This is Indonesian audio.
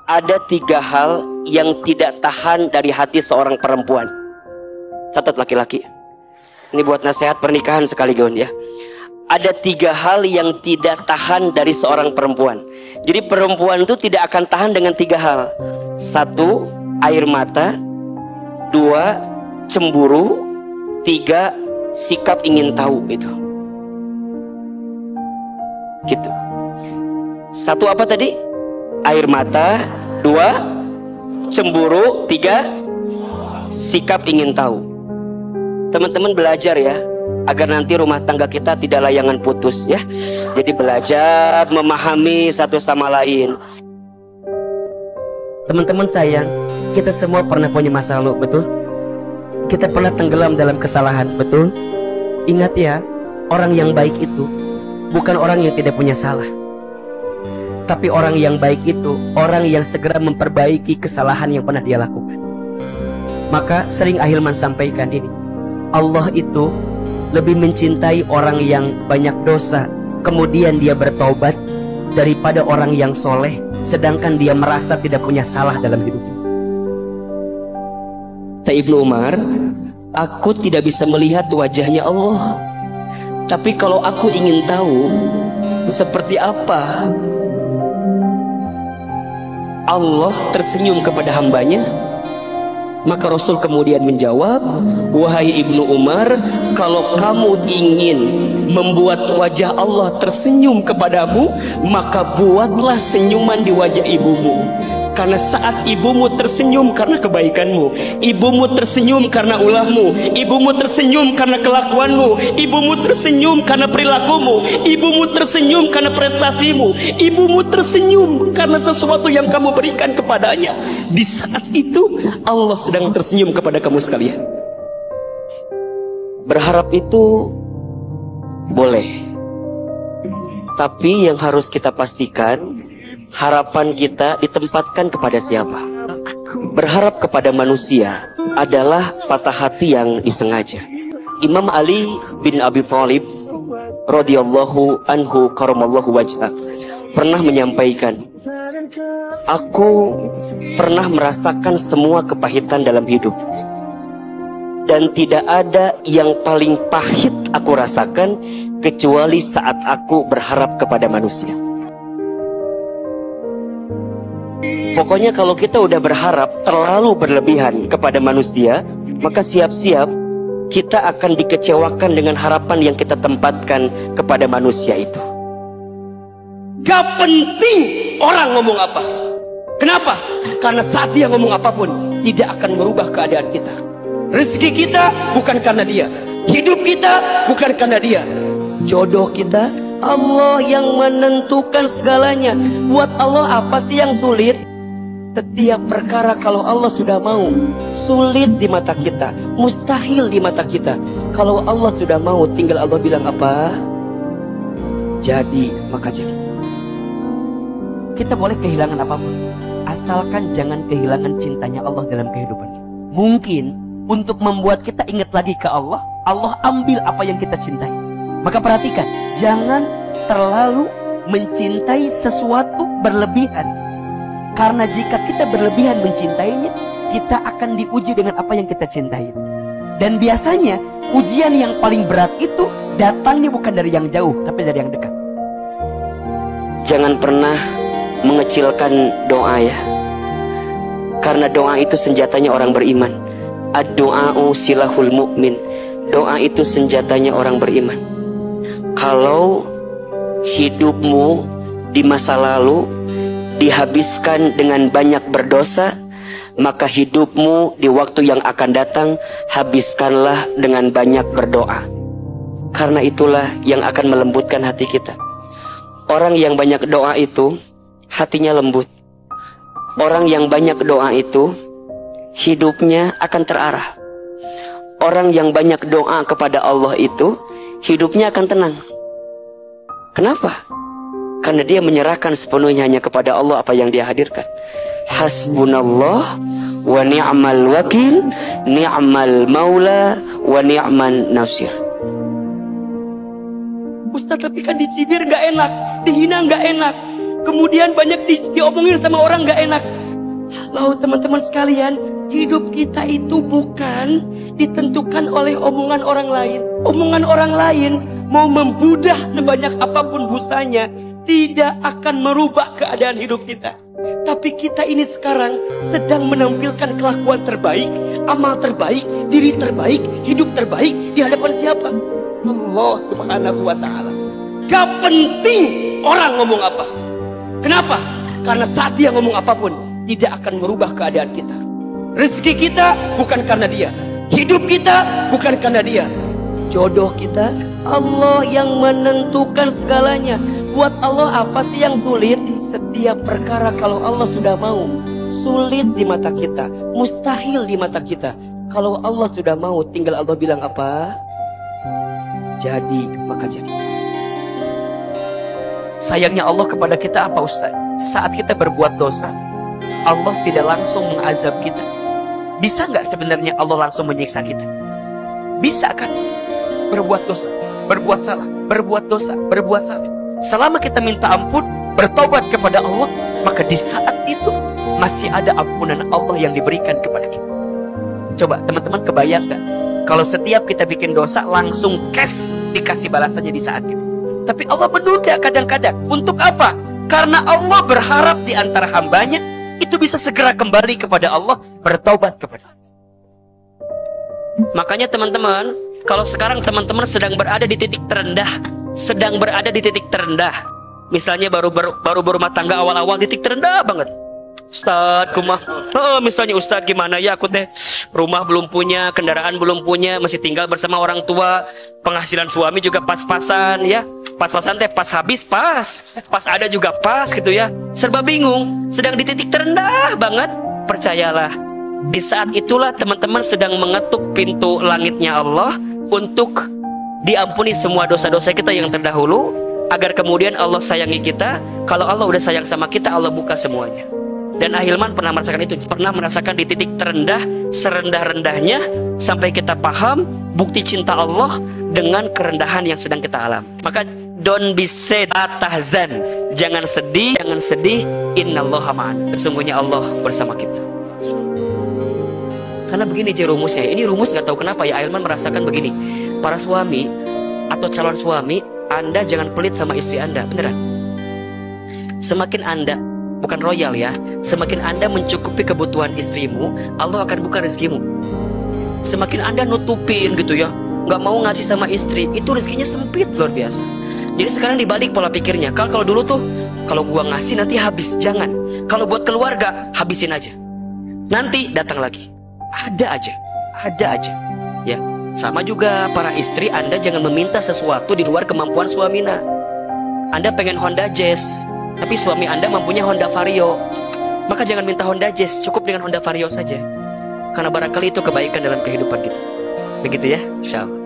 Ada 3 hal yang tidak tahan dari hati seorang perempuan. Catat laki-laki. Ini buat nasihat pernikahan sekaligus ya. Ada 3 hal yang tidak tahan dari seorang perempuan. Jadi perempuan itu tidak akan tahan dengan 3 hal. 1, air mata. 2, cemburu. 3, sikap ingin tahu itu. Gitu. 1 apa tadi? Air mata. 2, cemburu. 3, sikap ingin tahu. Teman-teman belajar ya, agar nanti rumah tangga kita tidak layangan putus ya. Jadi belajar memahami satu sama lain. Teman-teman sayang, kita semua pernah punya masa lalu, betul? Kita pernah tenggelam dalam kesalahan, betul? Ingat ya, orang yang baik itu bukan orang yang tidak punya salah. Tapi orang yang baik itu orang yang segera memperbaiki kesalahan yang pernah dia lakukan. Maka sering Ahilman sampaikan ini, Allah itu lebih mencintai orang yang banyak dosa kemudian dia bertaubat daripada orang yang soleh sedangkan dia merasa tidak punya salah dalam hidupnya. Kata Ibnu Umar, aku tidak bisa melihat wajahnya Allah, tapi kalau aku ingin tahu seperti apa Allah tersenyum kepada hambanya, maka Rasul kemudian menjawab, wahai Ibnu Umar, kalau kamu ingin membuat wajah Allah tersenyum kepadamu, maka buatlah senyuman di wajah ibumu. Karena saat ibumu tersenyum karena kebaikanmu, ibumu tersenyum karena ulahmu, ibumu tersenyum karena kelakuanmu, ibumu tersenyum karena perilakumu, ibumu tersenyum karena prestasimu, ibumu tersenyum karena sesuatu yang kamu berikan kepadanya. Di saat itu Allah sedang tersenyum kepada kamu sekalian. Berharap itu boleh, tapi yang harus kita pastikan, harapan kita ditempatkan kepada siapa? Berharap kepada manusia adalah patah hati yang disengaja. Imam Ali bin Abi Thalib radhiyallahu anhu karamallahu wajhah pernah menyampaikan, aku pernah merasakan semua kepahitan dalam hidup, dan tidak ada yang paling pahit aku rasakan kecuali saat aku berharap kepada manusia. Pokoknya kalau kita udah berharap terlalu berlebihan kepada manusia, maka siap-siap kita akan dikecewakan dengan harapan yang kita tempatkan kepada manusia itu. Gak penting orang ngomong apa. Kenapa? Karena saat dia ngomong apapun tidak akan merubah keadaan kita. Rezeki kita bukan karena dia, hidup kita bukan karena dia, jodoh kita Allah yang menentukan segalanya. Buat Allah apa sih yang sulit? Setiap perkara kalau Allah sudah mau, sulit di mata kita, mustahil di mata kita. Kalau Allah sudah mau, tinggal Allah bilang apa? Jadi, maka jadi. Kita boleh kehilangan apapun, asalkan jangan kehilangan cintanya Allah dalam kehidupan kita. Mungkin untuk membuat kita ingat lagi ke Allah, Allah ambil apa yang kita cintai. Maka perhatikan, jangan terlalu mencintai sesuatu berlebihan. Karena jika kita berlebihan mencintainya, kita akan diuji dengan apa yang kita cintai. Dan biasanya ujian yang paling berat itu datangnya bukan dari yang jauh, tapi dari yang dekat. Jangan pernah mengecilkan doa ya. Karena doa itu senjatanya orang beriman. Ad-du'a'u silahul mu'min. Doa itu senjatanya orang beriman. Kalau hidupmu di masa lalu dihabiskan dengan banyak berdosa, maka hidupmu di waktu yang akan datang habiskanlah dengan banyak berdoa. Karena itulah yang akan melembutkan hati kita. Orang yang banyak doa itu hatinya lembut. Orang yang banyak doa itu hidupnya akan terarah. Orang yang banyak doa kepada Allah itu hidupnya akan tenang. Kenapa? Karena dia menyerahkan sepenuhnya hanya kepada Allah apa yang dia hadirkan. Hasbunallah wa ni'mal wakil, ni'mal maula wa ni'man nasir. Ustaz, tapi kan dicibir gak enak, dihina gak enak. kemudian banyak diomongin sama orang gak enak. Lalu teman-teman sekalian, hidup kita itu bukan ditentukan oleh omongan orang lain. Omongan orang lain mau membudah sebanyak apapun busanya, tidak akan merubah keadaan hidup kita. Tapi kita ini sekarang sedang menampilkan kelakuan terbaik, amal terbaik, diri terbaik, hidup terbaik di hadapan siapa? Allah Subhanahu wa ta'ala. Gak penting orang ngomong apa. Kenapa? Karena saat dia ngomong apapun, tidak akan merubah keadaan kita. Rezeki kita bukan karena dia, hidup kita bukan karena dia, jodoh kita Allah yang menentukan segalanya. Buat Allah apa sih yang sulit? Setiap perkara kalau Allah sudah mau, sulit di mata kita, mustahil di mata kita. Kalau Allah sudah mau, tinggal Allah bilang apa? Jadi, maka jadi. Sayangnya Allah kepada kita apa, Ustaz? Saat kita berbuat dosa, Allah tidak langsung mengazab kita. Bisa nggak sebenarnya Allah langsung menyiksa kita? Bisa kan? Berbuat dosa, berbuat salah, berbuat dosa, berbuat salah. Selama kita minta ampun, bertobat kepada Allah, maka di saat itu masih ada ampunan Allah yang diberikan kepada kita. Coba teman-teman kebayangkan, kalau setiap kita bikin dosa langsung cash dikasih balasannya di saat itu. Tapi Allah menunda kadang-kadang. Untuk apa? Karena Allah berharap di antara hambanya itu bisa segera kembali kepada Allah, bertobat kepada Allah. Makanya teman-teman, kalau sekarang teman-teman sedang berada di titik terendah, misalnya baru berumah tangga awal-awal di titik terendah banget. Ustadz, kumah, misalnya Ustadz gimana ya, aku teh rumah belum punya, kendaraan belum punya, masih tinggal bersama orang tua, penghasilan suami juga pas-pasan ya, pas-pasan teh pas habis pas ada juga pas gitu ya, serba bingung, sedang di titik terendah banget. Percayalah, di saat itulah teman-teman sedang mengetuk pintu langitnya Allah untuk diampuni semua dosa-dosa kita yang terdahulu, agar kemudian Allah sayangi kita. Kalau Allah udah sayang sama kita, Allah buka semuanya. Dan Ahilman pernah merasakan itu, pernah merasakan di titik terendah, serendah-rendahnya, sampai kita paham bukti cinta Allah dengan kerendahan yang sedang kita alami. Maka don't be sad, tahzan, jangan sedih, innallaha ma'ana, sesungguhnya Allah bersama kita. Karena begini aja rumusnya, ini rumus nggak tahu kenapa ya, Ahilman merasakan begini. Para suami atau calon suami, Anda jangan pelit sama istri Anda, beneran. Semakin Anda, bukan royal ya, semakin Anda mencukupi kebutuhan istrimu, Allah akan buka rezekimu. Semakin Anda nutupin gitu ya, nggak mau ngasih sama istri, itu rezekinya sempit luar biasa. Jadi sekarang dibalik pola pikirnya. Kalau dulu tuh, kalau gua ngasih nanti habis, jangan. Kalau buat keluarga, habisin aja, nanti datang lagi. Ada aja ya. Sama juga para istri, Anda jangan meminta sesuatu di luar kemampuan suamina. Anda pengen Honda Jazz, tapi suami Anda mampunya Honda Vario, maka jangan minta Honda Jazz, cukup dengan Honda Vario saja. Karena barangkali itu kebaikan dalam kehidupan kita. Begitu ya, insya Allah.